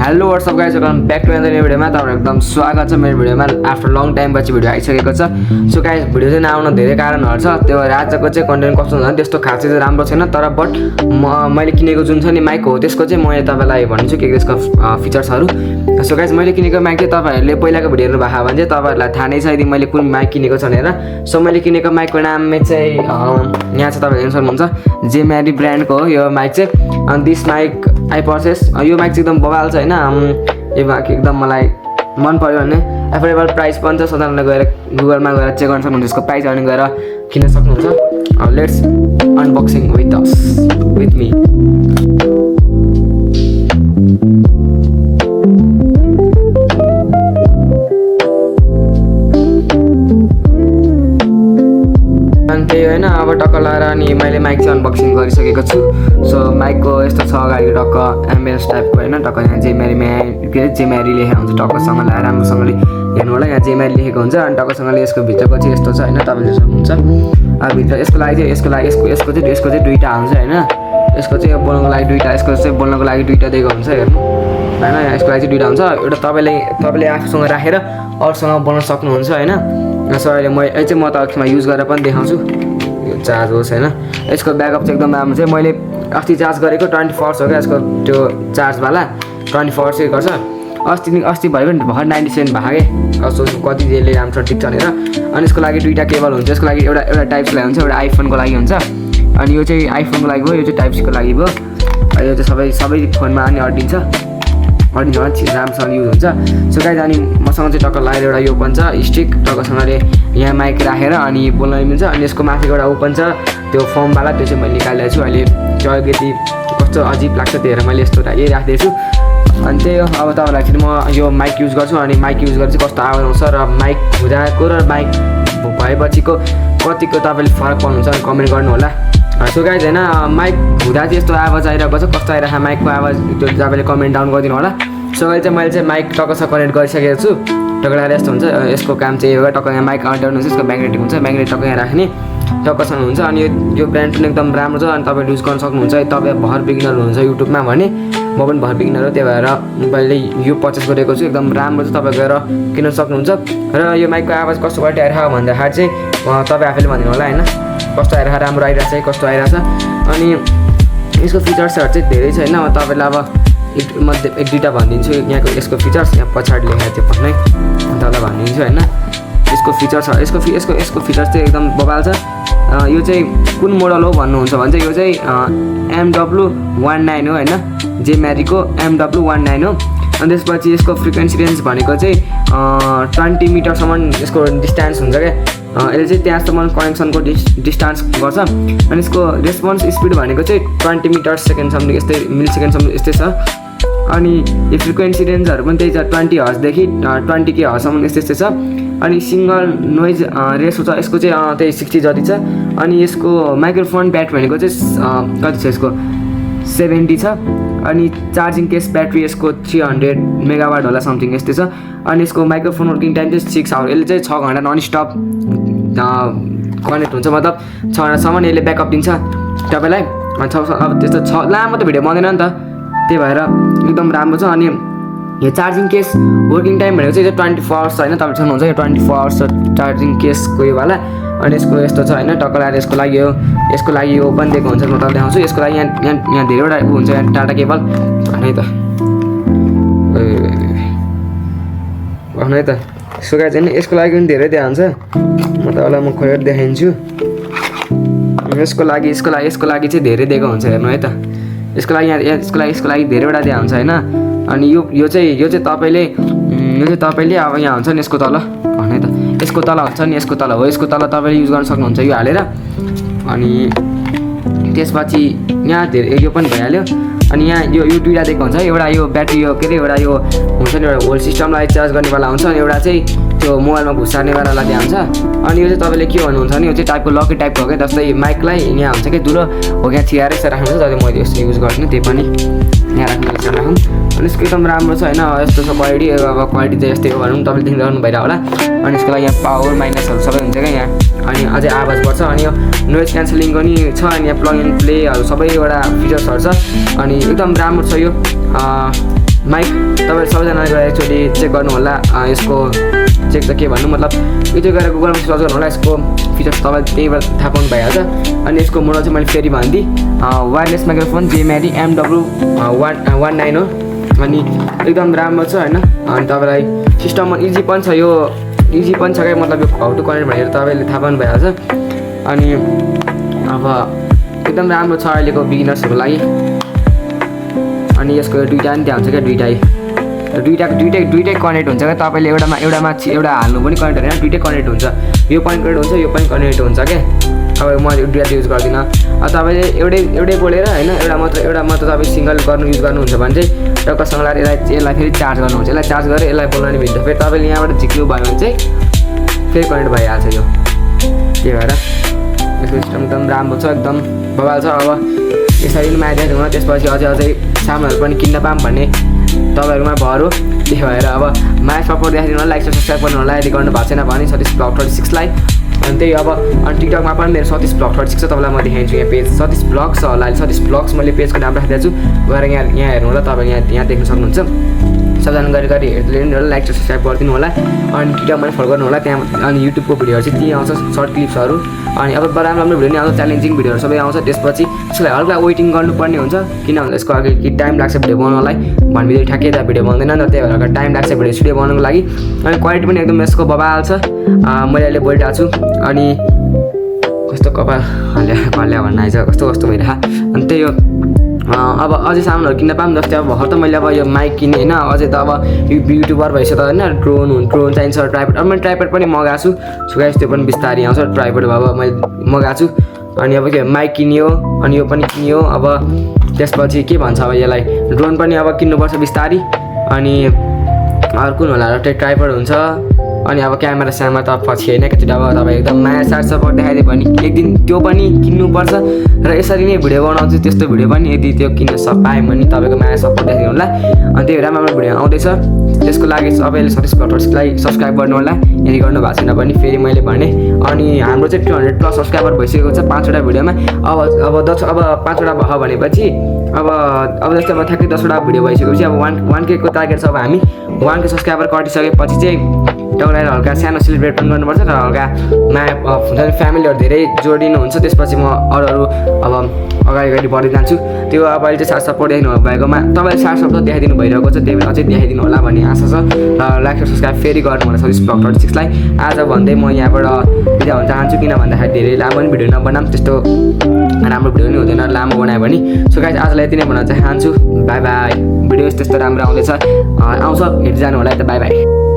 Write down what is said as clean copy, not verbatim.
Hello what's up guys, welcome back to another भिडियोमा तपाईहरु एकदम स्वागत छ मेरो भिडियोमा। आफ्टर लङ टाइम पछि भिडियो आइसकेको छ। सो गाइज भिडियो चाहिँ नआउन धेरै कारणहरु छ। त्यो आजको चाहिँ कन्टेन्ट कस्तो हुन्छ त्यस्तो खासै चाहिँ राम्रो छैन, तर बट मैले किनेको जुन छ नि माइक हो त्यसको चाहिँ म तपाईलाई भन्छु के त्यसको फिचर्सहरु। सो गाइज मैले किनेको माइक चाहिँ तपाईहरुले पहिलाको भिडियो हेर्नु भएको भने चाहिँ तपाईहरुलाई थाहा नै छ यदि मैले कुन माइक किनेको छ भनेर। सो मैले किनेको माइकको नाम चाहिँ यहाँ छ, तपाईहरुले हेर्न सक्नुहुन्छ, जेमेरी ब्रान्डको हो यो माइक चाहिँ। अनि दिस माइक आई पर्चेस, यो माइक चाहिँ एकदम बवाल छ हैन। यो माइक एकदम मलाई मन पर्यो भने एफोर्डेबल प्राइस पनि छ। सधैँ गएर गुगलमा गएर चेक गर्न सक्नुहुन्छ यसको प्राइस, अनि गएर किन्न सक्नुहुन्छ। Let's unboxing with me. अनि त्यही होइन, अब टक्क लगाएर अनि मैले माइक चाहिँ अनबक्सिङ गरिसकेको छु। सो माइकको यस्तो छ अगाडि टक्क एम्बियन्स टाइपको होइन, टक्क यहाँ जेमेरी लेखेको हुन्छ। टक्कसँग ल्याएर राम्रोसँगले हेर्नु होला, यहाँ जेमेरी लेखेको हुन्छ। अनि टक्कसँगले यसको भित्रको चाहिँ यस्तो छ होइन, तपाईँले सक्नुहुन्छ। अब भित्र यसको लागि चाहिँ यसको चाहिँ दुईवटा हुन्छ होइन। यसको चाहिँ बोल्नको लागि दुईवटा, यसको चाहिँ बोल्नको लागि दुईवटा दिएको हुन्छ हेर्नु होइन। यसको लागि चाहिँ दुईवटा हुन्छ। एउटा तपाईँले आफूसँग राखेर अरूसँग बोल्न सक्नुहुन्छ होइन। सो अहिले म तपाईँमा युज गरेर पनि देखाउँछु। यो चार्ज होस् होइन। यसको ब्याकअप चाहिँ एकदम राम्रो छ। मैले अस्ति चार्ज गरेको 24 आवर्स हो क्या यसको त्यो चार्जवाला, 24 आवर्स गर्छ। अस्ति भएको भर्खर 97 भएको क्या। सो कति त्यसले राम्रो टिक्छ भनेर। अनि यसको लागि दुईवटा केबल हुन्छ। यसको लागि एउटा टाइप्सको लागि हुन्छ, एउटा आइफोनको लागि हुन्छ। अनि यो चाहिँ आइफोनको लागि भयो, यो चाहिँ टाइप्सको लागि भयो। यो चाहिँ सबै फोनमा अनि अडिन्छ राम्रोसँग युज हुन्छ। सो गाइज अनि मसँग चाहिँ टक्क लगाएर एउटा यो ओपन छ स्टिक, टक्कसँगले यहाँ माइक राखेर अनि बोल्न मिल्छ। अनि यसको माथिको एउटा ओपन छ त्यो फर्मवाला, त्यो चाहिँ मैले निकालेको छु। अहिले त्यो अलिकति कस्तो अजिब लाग्छ त्यही भएर मैले यस्तो राखिदिएको छु। अनि त्यही हो, अब तपाईँलाई फेरि म यो माइक युज गर्छु। अनि माइक युज गरेर चाहिँ कस्तो आवाज आउँछ र माइक हुँदाको र माइक भएपछिको कतिको तपाईँले फरक पाउनुहुन्छ अनि कमेन्ट गर्नु होला। सो गाइज होइन, माइक हुँदा चाहिँ यस्तो आवाज आइरहेको छ, कस्तो आइरहेको माइकको आवाज त्यो तपाईँले कमेन्ट डाउन गरिदिनु होला। सो अहिले चाहिँ मैले चाहिँ माइक टक्कसँग कनेक्ट गरिसकेको छु। टक्क लगाएर यस्तो हुन्छ। यसको काम चाहिँ यो टक्क यहाँ माइक अन हुन्छ, यसको म्याग्नेटिक हुन्छ, म्याग्नेट टक्क यहाँ राख्ने टक्कसँग हुन्छ। अनि यो ब्रान्ड पनि एकदम राम्रो छ। अनि तपाईँले युज गर्न सक्नुहुन्छ। तपाईँ भर बिगिनर हुनुहुन्छ युट्युबमा भने, म पनि भर बिगिनर हो, त्यही भएर मैले यो पर्चेस गरेको छु। एकदम राम्रो छ, तपाईँ गएर किन्न सक्नुहुन्छ। र यो माइकको आवाज कस्तो क्वालिटी आइरहेको भन्दाखेरि चाहिँ तपाईँ आफैले भनिदिनु होला होइन, कस्तो आइरहेको, राम्रो आइरहेको छ कस्तो आइरहेको छ। अनि यसको फिचर्सहरू चाहिँ धेरै छ होइन। तपाईँलाई अब एक दुईवटा भनिदिन्छु यहाँको यसको फिचर्स। यहाँ पछाडि लेखेको थियो भन्नै तपाईँलाई भनिदिन्छु होइन। यसको फिचर्स यसको फिचर्स चाहिँ एकदम बबाल छ। यो चाहिँ कुन मोडल हो भन्नुहुन्छ भने चाहिँ यो चाहिँ MW19 हो होइन, जेमेरीको MW19 हो। अनि त्यसपछि यसको फ्रिक्वेन्सी रेन्ज भनेको चाहिँ 20 मिटरसम्म यसको डिस्टेन्स हुन्छ क्या। यसले चाहिँ त्यहाँसम्म कनेक्सनको डिस्टेन्स गर्छ। अनि यसको रेस्पोन्स स्पिड भनेको चाहिँ 20 मिटर सेकेन्डसम्म यस्तै मिली सेकेन्डसम्म यस्तै छ। अनि यो फ्रिक्वेन्सी रेन्जहरू पनि त्यही छ, 20 हर्जदेखि 20K हर्जसम्म यस्तै छ। अनि सिङ्गल नोइज रेसो छ यसको चाहिँ त्यही 60 जति छ। अनि यसको माइक्रोफोन ब्याट्री भनेको चाहिँ कति छ, यसको 70 छ। अनि चार्जिङ केस ब्याट्री यसको 300 मेगावाट होला समथिङ यस्तै छ। अनि यसको माइक्रोफोन वर्किङ टाइम चाहिँ 6 आवर। यसले चाहिँ 6 घन्टा नन स्टप कनेक्ट हुन्छ, मतलब 6 घन्टासम्म यसले ब्याकअप दिन्छ तपाईँलाई। अब त्यस्तो लामो त भिडियो बन्दैन नि त, त्यही भएर एकदम राम्रो छ। अनि यो चार्जिङ केस वर्किङ टाइम भनेको चाहिँ 24 आवर्स होइन, तपाईँले सक्नुहुन्छ यो 24 आवर्स चार्जिङ केसको यो वाला। अनि यसको यस्तो छ होइन, टक्क लगाएर यसको लागि यो ओपन दिएको हुन्छ। म तपाईँलाई देखाउँछु। यसको लागि यहाँ धेरैवटा हुन्छ, यहाँ टाटा केबल है त है त। यसको लागि चाहिँ यसको लागि पनि धेरै दिएको हुन्छ। म तपाईँलाई म खोलेर देखाइदिन्छु। यसको लागि चाहिँ धेरै दिएको हुन्छ हेर्नु है त। यसको लागि धेरैवटा दिएको हुन्छ होइन। अनि यो चाहिँ तपाईँले अब यहाँ हुन्छ नि यसको तल है त, यसको तल हुन्छ नि, यसको तल हो, यसको तल तपाईँले युज गर्न सक्नुहुन्छ यो हालेर। अनि त्यसपछि यहाँ धेरै यो पनि भइहाल्यो। अनि यहाँ यो दुईवटा दिएको हुन्छ, एउटा यो ब्याट्री यो के अरे एउटा यो हुन्छ नि एउटा होल सिस्टमलाई चार्ज गर्नेवाला हुन्छ। अनि एउटा चाहिँ त्यो मोबाइलमा घुसार्नेवाला दिएको हुन्छ। अनि यो चाहिँ तपाईँले के भन्नुहुन्छ भने यो चाहिँ टाइपको लकेट टाइपको हो क्या, जस्तै माइकलाई यहाँ हुन्छ कि दुलो हो यहाँ थिएर यसो राख्नुहुन्छ। जस्तै मैले यस्तो युज गर्दिनँ, त्यही पनि यहाँ राख्नु। अनि यसको एकदम राम्रो छ होइन, यस्तो छ क्वालिटी। अब क्वालिटी चाहिँ यस्तै हो भनौँ, तपाईँले देखिरहनु भइरहेको होला। अनि यसको लागि यहाँ पावर माइनसहरू सबै हुन्छ क्या यहाँ। अनि अझै आवाज बढ्छ। अनि यो नोइज क्यान्सलिङ पनि छ। अनि यहाँ प्लग एन्ड प्लेहरू सबैवटा फिचर्सहरू छ। अनि एकदम राम्रो छ यो। माइक तपाईँ सबैजनाले गएर एकचोटि चेक गर्नु होला यसको चेक त के भन्नु मतलब यो चाहिँ गएर गुगलमा सर्च गर्नु होला यसको फिचर्स तपाईँ त्यहीबाट थाहा पाउनु भइहाल्छ अनि यसको मोडल चाहिँ मैले फेरि भनिदिएँ वायरलेस माइक्रोफोन जेमेरी MW19 हो अनि एकदम राम्रो छ होइन अनि तपाईँलाई सिस्टममा इजी पनि छ यो इजी पनि छ क्या मतलब यो हाउ टु कनेक्ट भनेर तपाईँले थाहा पाउनु भइहाल्छ अनि अब एकदम राम्रो छ अहिलेको बिगिनर्सहरूको लागि अनि यसको दुईवटा नि त्यहाँ हुन्छ क्या दुईटै कनेक्ट हुन्छ क्या तपाईँले एउटा हाल्नु पनि कनेक्ट होइन दुईटै कनेक्ट हुन्छ यो पनि कनेक्ट हुन्छ यो पनि कनेक्ट हुन्छ क्या अब म दुईवटा युज गर्दिनँ अब तपाईँले एउटै बोलेर होइन एउटा मात्र तपाईँ सिङ्गल युज गर्नुहुन्छ भने चाहिँ टक्कसँग लाएर यसलाई फेरि चार्ज गर्नुहुन्छ यसलाई चार्ज गरेर यसलाई बोल्न मिल्छ फेरि तपाईँले यहाँबाट झिक्नु भयो भने चाहिँ फेरि कनेक्ट भइहाल्छ यो त्यही भएर यसको सिस्टम एकदम राम्रो छ एकदम बबाल छ अब यसरी नै माया देखाइदिउँ त्यसपछि अझै सामानहरू पनि किन्न पाऊँ भन्ने तपाईँहरूमा भर हो त्यही भएर अब माया सपोर्ट देखाइदिनु होला लाइक सब्सक्राइब गर्नु होला यदि गर्नु भएको छैन भने सतीश ब्लग 36 लाई अनि त्यही अब अनि टिकटकमा पनि मेरो सतीश ब्लग 36 छ तपाईँलाई म देखाइदिन्छु यहाँ पेज सतीश ब्लग्स छ होला सतीश ब्लग्स मैले पेजको नाम राखिदिएको छु गएर यहाँ हेर्नु होला तपाईँ यहाँ देख्न सक्नुहुन्छ सबजना गरी हेर्नु होला लाइक सब्सक्राइब गरिदिनु होला अनि टिकटकमा पनि फलो गर्नु होला त्यहाँ अनि युट्युबको भिडियोहरू चाहिँ त्यहीँ आउँछ सर्ट क्लिप्सहरू अनि अब राम्रो भिडियो नै आउँछ च्यालेन्जिङ भिडियोहरू सबै आउँछ त्यसपछि यसलाई हल्का वेटिङ गर्नुपर्ने हुन्छ किनभने यसको अघि कि टाइम लाग्छ भिडियो बनाउनलाई भन्ने ठ्याक्कै त भिडियो बनाउँदैन नि त त्यही भएर टाइम लाग्छ भिडियो बनाउनुको लागि अनि क्वालिटी पनि एकदम यसको बबाल छ मैले अहिले बोलिरहेको छु अनि कस्तो कपाल हल्ल्या भन्न आइज कस्तो भइरहेको अनि त्यही हो अब अझै सामानहरू किन्न पाऊँ जस्तै अब भर्खर त मैले अब यो माइक किनेँ होइन अझै त अब युट्युबर भइसक्यो त होइन ड्रोन चाहिन्छ ट्राइपड अब मैले ट्राइपड पनि मगाएको छु गाइस त्यो पनि बिस्तारै आउँछ ट्राइपड अब मैले मगाएको छु अनि अब के माइक किनियो अनि यो पनि किनियो अब त्यसपछि के भन्छ अब यसलाई ड्रोन पनि अब किन्नुपर्छ बिस्तारै अनि अर्को होला र ट्राइपड हुन्छ अनि अब क्यामेरा त पछि होइन एकचोटि अब तपाईँ एकदम माया साथ सपोर्ट देखाइदियो भने एक दिन त्यो पनि किन्नुपर्छ र यसरी नै भिडियो बनाउँछु त्यस्तो भिडियो पनि यदि त्यो किन्न पाएँ भने तपाईँको माया सपोर्ट देखाइदिनु होला अनि त्यही राम्रो भिडियो आउँदैछ त्यसको लागि सबैले सतीश ब्लग 36लाई सब्सक्राइब गर्नु होला यदि गर्नु भएको छैन भने फेरि मैले भने अनि हाम्रो चाहिँ 200+ सब्सक्राइबर भइसकेको छ 5वटा भिडियोमा अब 5वटा भयो भनेपछि अब जस्तै अब ठ्याक्कै 10वटा भिडियो भइसकेपछि अब 1K को टार्गेट छ अब हामी 1K सब्सक्राइबर कटिसकेपछि चाहिँ तपाईँलाई हल्का सानो सेलिब्रेट पनि गर्नुपर्छ र हल्का माया हुन्छ नि फ्यामिलीहरू धेरै जोडिनुहुन्छ त्यसपछि म अरू अब अगाडि बढ्दै जान्छु त्यो अब अहिले चाहिँ साथ सपोर्ट देखाइदिनु भएकोमा तपाईँले साथ सपोर्ट देखाइदिनु भइरहेको छ त्यही भएर अझै देखाइदिनु होला भन्ने आशा छ र लाइक र सब्सक्राइब फेरि गर्नु होला सतीश ब्लग 36लाई आज भन्दै म यहाँबाट बिदा हुन चाहन्छु किन भन्दाखेरि धेरै लामो पनि भिडियो नबनाऊँ त्यस्तो राम्रो भिडियो पनि हुँदैन लामो बनायो भने सो गाइस आजलाई यति नै भन्न चाहन्छु बाई बाई भिडियो त्यस्तो राम्रो आउँदैछ आउँछ हेर्दै जानु होला त बाई बाई